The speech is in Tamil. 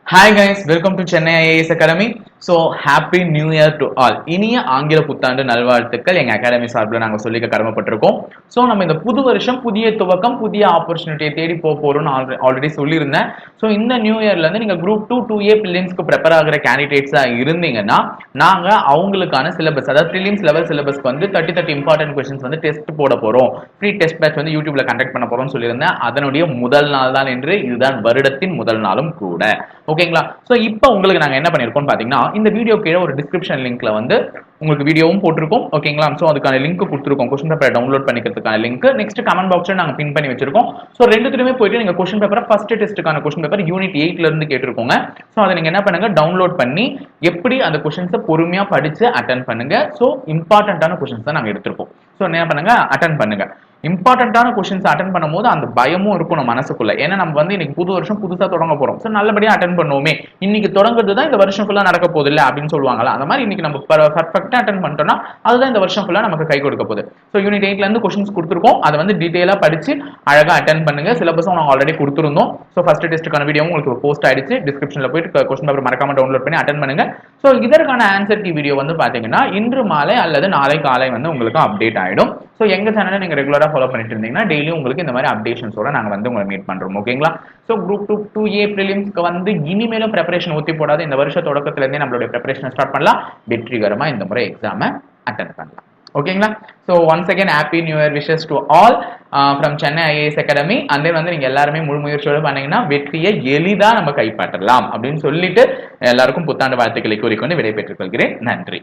Hi guys, welcome to Chennai IAS Academy. So happy new year to all. இனிய ஆங்கில புத்தாண்டு நல்வாழ்த்துக்கள் எங்க அகாடமி சார்பில் நாங்க சொல்லிக்க கடமைப்பட்டிருக்கோம். ஸோ நம்ம இந்த புது வருஷம் புதிய துவக்கம் புதிய ஆப்பர்ச்சுனிட்டியை தேடி போறோம்னு ஆல்ரெடி சொல்லியிருந்தேன். ஸோ இந்த நியூ இயர்ல இருந்து நீங்க குரூப் 2A பிலிம்ஸ்க்கு ப்ரிப்பேர் ஆகிற கேண்டிடேட்ஸா இருந்தீங்கன்னா நாங்க அவங்களுக்கான சிலபஸ், அதாவது பிலிம்ஸ் லெவல் சிலபஸ்க்கு வந்து 30 இம்பார்ட்டன்ட் கொஸ்டின்ஸ் வந்து டெஸ்ட் போட போறோம். ஃப்ரீ டெஸ்ட் பேட்ச் வந்து யூடியூப்ல கண்டக்ட் பண்ண போறோம்னு சொல்லியிருந்தேன். அதனுடைய முதல் நாள் தான் என்று, இதுதான் வருடத்தின் முதல் நாளும் கூட. ஓகேங்களா? ஸோ இப்போ உங்களுக்கு நாங்க என்ன பண்ணிருக்கோம் பாத்தீங்கன்னா, இந்த வீடியோ கீழே ஒரு டிஸ்கிரிப்ஷன் லிங்க்ல வந்து உங்களுக்கு வீடியோவும் போட்டிருக்கோம். ஓகேங்களா? ஸோ அதுக்கான லிங்க் கொடுத்துருக்கோம். கொஸ்டின் பேப்பர் டவுன்லோட் பண்ணிக்கிறதுக்கான லிங்க் நெக்ஸ்ட் கமெண்ட் பாக்ஸ்ல நாங்க பின் பண்ணி வச்சிருக்கோம். ஸோ ரெண்டுத்துலயுமே போயிட்டு நீங்க கொஸ்டின் பேப்பர் ஃபர்ஸ்ட் டெஸ்ட்டுக்கான கொஸ்டின் பேப்பர் யூனிட் 8ல இருந்து கேட்டிருக்கோங்க. ஸோ அதை நீங்க என்ன பண்ணுங்க, டவுன்லோட் பண்ணி எப்படி அந்த கொஸ்டின்ஸை பொறுமையா படிச்சு அட்டன் பண்ணுங்க. ஸோ இம்பார்ட்டன்டான கொஸ்டின்ஸ் தான் நாங்க எடுத்திருப்போம். ஸோ என்ன பண்ணுங்க, அட்டன் பண்ணுங்க. இம்பார்ட்டன்டான கொஸ்டின்ஸ் அட்டன் பண்ணும்போது அந்த பயமும் இருக்கும் நம்ம மனசுக்குள்ள. ஏன்னா நம்ம வந்து இன்னைக்கு புது வருஷம் புதுசா தொடங்க போறோம். ஸோ நல்லபடியா அட்டன் பண்ணுவோமே, இன்னைக்கு தொடங்குறது தான் இந்த வருஷம் ஃபுல்லா நடக்க போகுது இல்லை அப்படின்னு சொல்லுவாங்கல்ல. அந்த மாதிரி இன்னைக்கு நம்ம பர்ஃபெக்டா அட்டன் பண்ணிட்டோம்னா அதுதான் இந்த வருஷம் ஃபுல்லா நமக்கு கை கொடுக்க போகுது. ஸோ யூனிட் 8ல இருந்து கொஸ்டின்ஸ் கொடுத்துருக்கோம். அதை வந்து டீடைலா படிச்சு அழகா அட்டன் பண்ணுங்க. சிலபஸும் நாங்கள் ஆல்ரெடி கொடுத்துருந்தோம். ஸோ ஃபர்ஸ்ட் டெஸ்ட்டுக்கான வீடியோ உங்களுக்கு போஸ்ட் ஆயிடுச்சு. டிஸ்கிரிப்ஷன்ல போயிட்டு கொஸ்டின் பேப்பர் மறக்காம டவுன்லோட் பண்ணி அட்டன் பண்ணுங்க. ஸோ இதற்கான ஆன்சர் கீ வீடியோ வந்து பாத்தீங்கன்னா இன்று மாலை அல்லது நாளை காலை வந்து உங்களுக்கு அப்டேட் ஆயிடும். ஸோ எங்க சேனலை நீங்க ரெகுலரா ஃபாலோ பண்ணிட்டு இருந்தீங்கன்னா டெய்லி உங்களுக்கு இந்த மாதிரி அப்டேஷன்ஸோட நாங்க வந்து உங்களை மீட் பண்றோம். ஓகேங்களா? ஸோ குரூப் 2A பிலிம்ஸ்க்கு வந்து இனிமேலும் ப்ரிப்பரேஷன் ஊத்தி போடாது. இந்த வருஷ தொடக்கத்துல இருந்தே நம்மளுடைய ப்ரிப்பரேஷன் ஸ்டார்ட் பண்ணலாம். வெற்றிகரமா இந்த முறை எக்ஸாமை அட்டென்ட் பண்ணலாம். ஓகேங்களா? So once again happy new year wishes to all from Chennai IAS academy. அந்த வந்து நீங்க எல்லாருமே முழு முயற்சியோட பண்ணீங்கன்னா வெற்றியை எளிதா நம்ம கைப்பற்றலாம் அப்படின்னு சொல்லிட்டு எல்லாருக்கும் புத்தாண்டு வாழ்த்துக்களை கூறிக்கொண்டு விடைபெற்றுக் கொள்கிறேன். நன்றி.